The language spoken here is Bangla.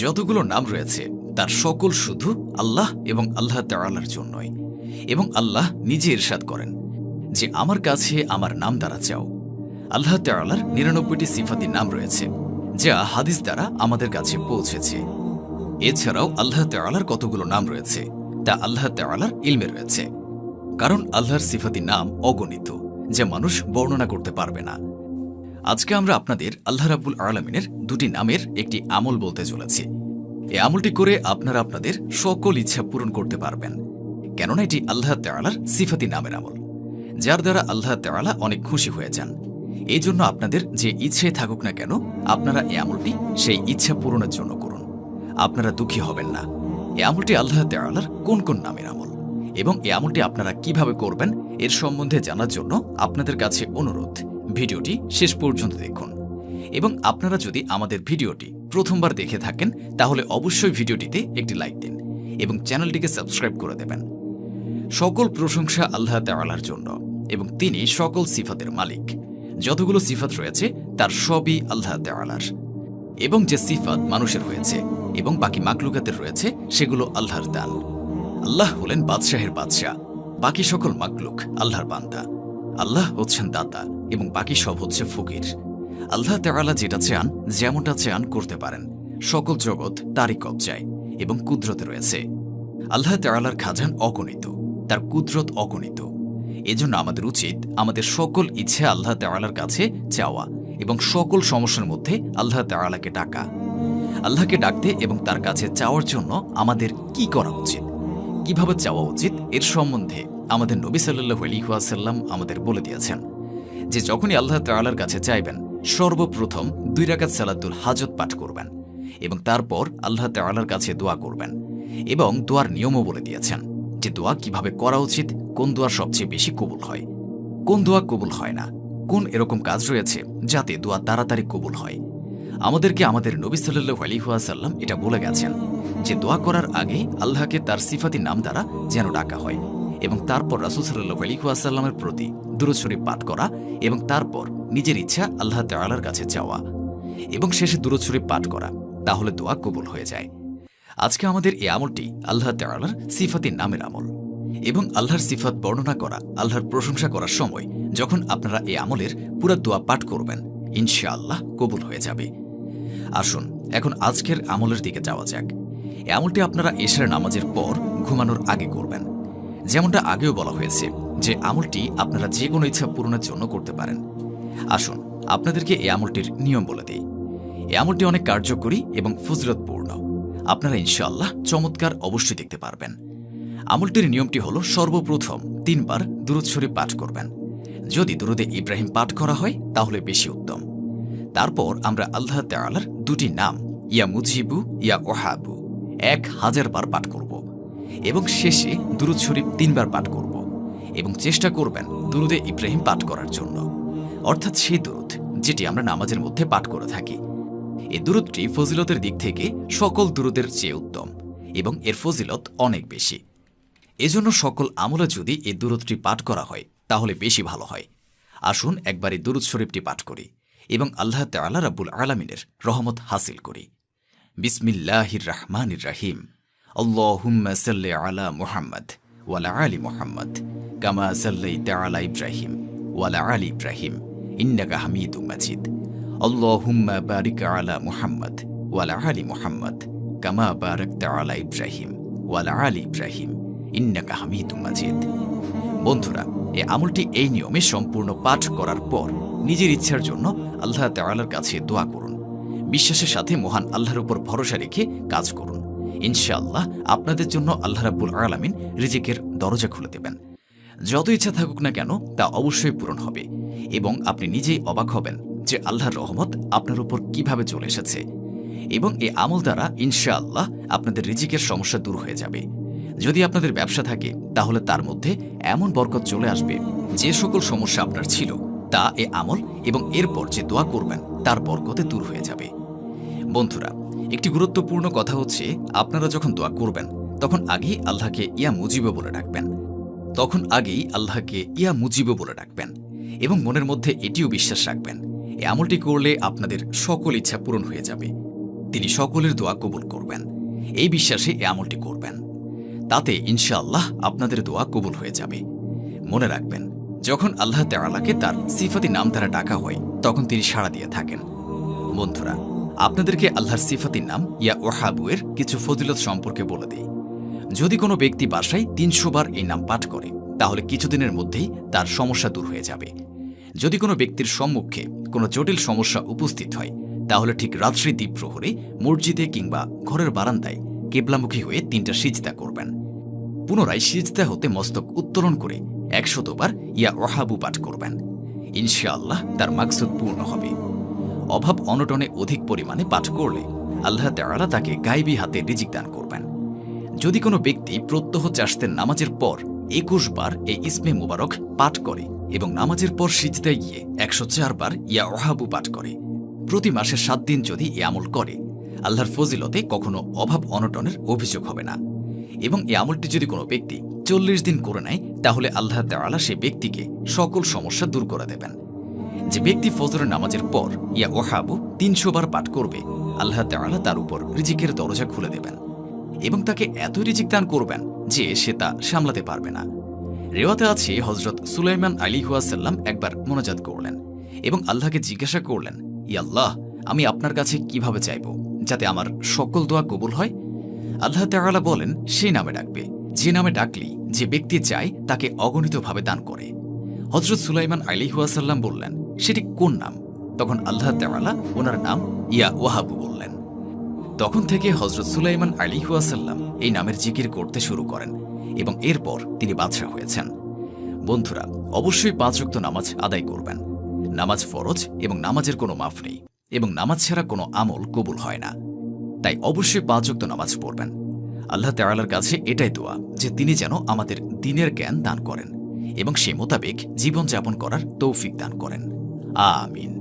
যতগুলো নাম রয়েছে তার সকল শুধু আল্লাহ এবং আল্লাহ তাআলার জন্যই। এবং আল্লাহ নিজে ইরশাদ করেন যে আমার কাছে আমার নাম দ্বারা চাও। আল্লাহ তাআলার ৯৯টি সিফাতি নাম রয়েছে যা হাদিস দ্বারা আমাদের কাছে পৌঁছেছে। এছাড়াও আল্লাহ তাআলার কতগুলো নাম রয়েছে তা আল্লাহ তাআলার ইলমে রয়েছে, কারণ আল্লাহর সিফাতি নাম অগণিত যা মানুষ বর্ণনা করতে পারবে না। আজকে আমরা আপনাদের আল্লাহ রাব্বুল আলামিনের দুটি নামের একটি আমল বলতে চলেছি। এই আমলটি করে আপনারা আপনাদের সকল ইচ্ছা পূরণ করতে পারবেন, কেননা এটি আল্লাহ তাআলার সিফাতি নামের আমল, যার দ্বারা আল্লাহ তাআলা অনেক খুশি হয়ে যান। এই জন্য আপনাদের যে ইচ্ছে থাকুক না কেন, আপনারা এই আমলটি সেই ইচ্ছা পূরণের জন্য করুন। আপনারা দুঃখী হবেন না। এই আমলটি আল্লাহ তাআলার কোন কোন নামের আমল এবং এই আমলটি আপনারা কিভাবে করবেন এর সম্বন্ধে জানার জন্য আপনাদের কাছে অনুরোধ, ভিডিওটি শেষ পর্যন্ত দেখুন। এবং আপনারা যদি আমাদের ভিডিওটি প্রথমবার দেখে থাকেন তাহলে অবশ্যই ভিডিওটিতে একটি লাইক দিন এবং চ্যানেলটিকে সাবস্ক্রাইব করে দেবেন। সকল প্রশংসা আল্লাহ তাআলার জন্য এবং তিনি সকল সিফাতের মালিক। যতগুলো সিফাত রয়েছে তার সবই আল্লাহ তাআলার, এবং যে সিফাত মানুষের হয়েছে এবং বাকি মাখলুকাতের রয়েছে সেগুলো আল্লাহর দান। আল্লাহ হলেন বাদশাহের বাদশাহ, বাকি সকল মাখলুক আল্লাহর বান্দা। আল্লাহ হচ্ছেন দাতা এবং বাকি সব হচ্ছে ফকির। আল্লাহ তাআলা যেটা চান যেমনটা চান করতে পারেন। সকল জগৎ তারই কবজায় এবং কুদরতে রয়েছে। আল্লাহ তাআলার খাজান অগণিত, তার কুদরত অগণিত। এজন্য আমাদের উচিত আমাদের সকল ইচ্ছা আল্লাহ তাআলার কাছে চাওয়া এবং সকল সমস্যার মধ্যে আল্লাহ তাআলাকে ডাকা। আল্লাহকে ডাকতে এবং তার কাছে চাওয়ার জন্য আমাদের কি করা উচিত, কিভাবে চাওয়া উচিত এর সম্বন্ধে আমাদের নবী সাল্লাল্লাহু আলাইহি ওয়াসাল্লাম আমাদের বলে দিয়েছেন যে যখনই আল্লাহ তাআলার কাছে চাইবেন সর্বপ্রথম 2 রাকাত সালাতুল হাজত পাঠ করবেন এবং তারপর আল্লাহ তাআলার কাছে দোয়া করবেন। এবং দোয়ার নিয়মও বলে দিয়েছেন যে দোয়া কিভাবে করা উচিত, কোন দোয়া সবচেয়ে বেশি কবুল হয়, কোন দোয়া কবুল হয় না, কোন এরকম কাজ রয়েছে যাতে দোয়া তাড়াতাড়ি কবুল হয়। আমাদেরকে আমাদের নবী সাল্লাল্লাহু আলাইহি ওয়াসাল্লাম এটা বলে গেছেন যে দোয়া করার আগে আল্লাহকে তার সিফাতি নাম দ্বারা যেন ডাকা হয় এবং তারপর রাসূল সাল্লাল্লাহু আলাইহি ওয়াসাল্লামের প্রতি দুরূদ শরীফ পাঠ করা এবং তারপর নিজের ইচ্ছা আল্লাহ তাআলার কাছে চাওয়া এবং শেষে দুরূদ শরীফ পাঠ করা, তাহলে দোয়া কবুল হয়ে যায়। আজকে আমাদের এই আমলটি আল্লাহ তাআলার সিফাতি নামের আমল এবং আল্লাহর সিফাত বর্ণনা করা, আল্লাহর প্রশংসা করার সময় যখন আপনারা এই আমলের পুরো দোয়া পাঠ করবেন ইনশাআল্লাহ কবুল হয়ে যাবে। আসুন এখন আজকের আমলের দিকে যাওয়া যাক। এই আমলটি আপনারা এশার নামাজের পর ঘুমানোর আগে করবেন। যেমনটা আগেও বলা হয়েছে যে আমলটি আপনারা যে কোনো ইচ্ছা পূরণের জন্য করতে পারেন। আসুন আপনাদেরকে এই আমলটির নিয়ম বলে দিই। এই আমলটি অনেক কার্যকরী এবং ফজিলতপূর্ণ। আপনারা ইনশাআল্লাহ চমৎকার অবশ্যই দেখতে পারবেন। আমলটির নিয়মটি হলো সর্বপ্রথম 3 বার দুরূদ শরীফ পাঠ করবেন। যদি দুরূদে ইব্রাহিম পাঠ করা হয় তাহলে বেশি উত্তম। তারপর আমরা আল্লাহ তাআলার 2টি নাম ইয়া মুজিবু ইয়া ওয়াহাবু 1000 বার পাঠ করব এবং শেষে দুরূদ শরীফ 3 বার পাঠ করব এবং চেষ্টা করবেন দুরূদে ইব্রাহিম পাঠ করার জন্য, অর্থাৎ সেই দুরূদ যেটি আমরা নামাজের মধ্যে পাঠ করে থাকি। এই দুরূদটি ফজিলতের দিক থেকে সকল দুরূদের চেয়ে উত্তম এবং এর ফজিলত অনেক বেশি। এজন্য সকল আমলে যদি এই দুরূদটি পাঠ করা হয় তাহলে বেশি ভালো হয়। আসুন একবার এই দুরূদ শরীফটি পাঠ করি এবং আল্লাহ তাআলা রাব্বুল আলামিনের রহমত হাসিল করি। বিসমিল্লাহির রহমানির রহিম। আল্লাহুম্মা সাল্লি আলা মুহাম্মদ ওয়া আলা আলি মুহাম্মদ কামা সাল্লাইতা আলা ইব্রাহিম ওয়া আলা আলি ইব্রাহিম ইন্নাকা হামিদুম মাজিদ। আল্লাহুম্মা বারিক আলা মুহাম্মদ ওয়া আলা আলি মুহাম্মদ কামা বারাকতা আলা ইব্রাহিম ওয়া আলা আলি ইব্রাহিম ইন্নাকা হামিদুম মাজিদ। বন্ধুরা, এই আমলটি এই নিয়মে সম্পূর্ণ পাঠ করার পর নিজের ইচ্ছার জন্য আল্লাহ তাআলার কাছে দোয়া করুন। বিশ্বাসের সাথে মহান আল্লাহর উপর ভরসা রেখে কাজ করুন। ইনশাআল্লাহ আপনাদের জন্য আল্লাহ রাব্বুল আলামিন রিজিকের দরজা খুলে দেবেন। যত ইচ্ছা থাকুক না কেন তা অবশ্যই পূরণ হবে এবং আপনি নিজেই অবাক হবেন যে আল্লাহর রহমত আপনার উপর কিভাবে চলে এসেছে। এবং এই আমল দ্বারা ইনশাআল্লাহ আপনাদের রিজিকের সমস্যা দূর হয়ে যাবে। যদি আপনাদের ব্যবসা থাকে তাহলে তার মধ্যে এমন বরকত চলে আসবে যে সকল সমস্যা আপনার ছিল তা এ আমল এবং এরপর যে দোয়া করবেন তার বরকতে দূর হয়ে যাবে। বন্ধুরা, একটি গুরুত্বপূর্ণ কথা হচ্ছে আপনারা যখন দোয়া করবেন তখন আগেই আল্লাহকে ইয়া মুজিব বলে ডাকবেন এবং মনের মধ্যে এটিও বিশ্বাস রাখবেন এই আমলটি করলে আপনাদের সকল ইচ্ছা পূরণ হয়ে যাবে। তিনি সকলের দোয়া কবুল করবেন। এই বিশ্বাসে এ আমলটি করবেন, তাতে ইনশাআল্লাহ আপনাদের দোয়া কবুল হয়ে যাবে। মনে রাখবেন, যখন আল্লাহ তাআলাকে তার সিফাতি নাম দ্বারা ডাকা হয় তখন তিনি সাড়া দিয়ে থাকেন। বন্ধুরা, আপনাদেরকে আল্লাহর সিফাতির নাম ইয়া ওয়াহাবু এর কিছু ফজিলত সম্পর্কে বলে দিই। যদি কোনো ব্যক্তি বাসায় ৩০০ বার এই নাম পাঠ করে তাহলে কিছুদিনের মধ্যেই তার সমস্যা দূর হয়ে যাবে। যদি কোনো ব্যক্তির সম্মুখে কোনো জটিল সমস্যা উপস্থিত হয় তাহলে ঠিক রাত্রি দ্বীপ্রহরে মসজিদে কিংবা ঘরের বারান্দায় কেবলামুখী হয়ে ৩টা সিজদা করবেন। পুনরায় সিজদা হতে মস্তক উত্তোলন করে ১০০ বার ইয়া ওয়াহাবু পাঠ করবেন। ইনশাআল্লাহ তার মাকসুদ পূর্ণ হবে। অভাব অনটনে অধিক পরিমাণে পাঠ করলে আল্লাহ তাআলা তাকে গায়বী হাতে রিজিক দান করবেন। যদি কোনো ব্যক্তি প্রত্যহ চাশতের নামাজের পর ২১ বার এই ইসমে মুবারক পাঠ করে এবং নামাজের পর সিজদায় গিয়ে ১০৪ বার ইয়া ওয়াহাবু পাঠ করে, প্রতি মাসে ৭ দিন যদি এ আমল করে, আল্লাহর ফজিলতে কখনো অভাব অনটনের অভিযোগ হবে না। এবং এই আমলটি যদি কোনো ব্যক্তি ৪০ দিন করে নেয় তাহলে আল্লাহ তাআলা সে ব্যক্তিকে সকল সমস্যা দূর করে দেবেন। যে ব্যক্তি ফজরের নামাজের পর ইয়া ওয়াহাবু ৩০০ বার পাঠ করবে, আল্লাহ তাআলা তার উপর রিজিকের দরজা খুলে দেবেন এবং তাকে এত রিজিক দান করবেন যে সে তা সামলাতে পারবে না। রেওয়াতে আছে, হযরত সুলাইমান আলাইহিসসালাম একবার মোনাজাত করলেন এবং আল্লাহকে জিজ্ঞাসা করলেন, ইয়া আল্লাহ, আমি আপনার কাছে কিভাবে চাইব যাতে আমার সকল দোয়া কবুল হয়? আল্লাহ তাআলা বলেন, সেই নামে ডাকবে যে নামে ডাকলি যে ব্যক্তি চায় তাকে অগণিতভাবে দান করে। হযরত সুলাইমান আলাইহিসসালাম বললেন, সেটি কোন নাম? তখন আল্লাহ তাআলা ওনার নাম ইয়া ওয়াহাবু বললেন। তখন থেকে হযরত সুলাইমান আলাইহিসসালাম এই নামের জিকির করতে শুরু করেন এবং এরপর তিনি বাদশা হয়েছেন। বন্ধুরা, অবশ্যই ৫ ওয়াক্ত নামাজ আদায় করবেন। নামাজ ফরজ এবং নামাজের কোনো মাফ নেই এবং নামাজ ছাড়া কোনো আমল কবুল হয় না। তাই অবশ্যই ৫ ওয়াক্ত নামাজ পড়বেন। আল্লাহ তাআলার কাছে এটাই দোয়া যে তিনি যেন আমাদের দ্বীনের জ্ঞান দান করেন এবং সে মোতাবেক জীবনযাপন করার তৌফিক দান করেন। আমিন।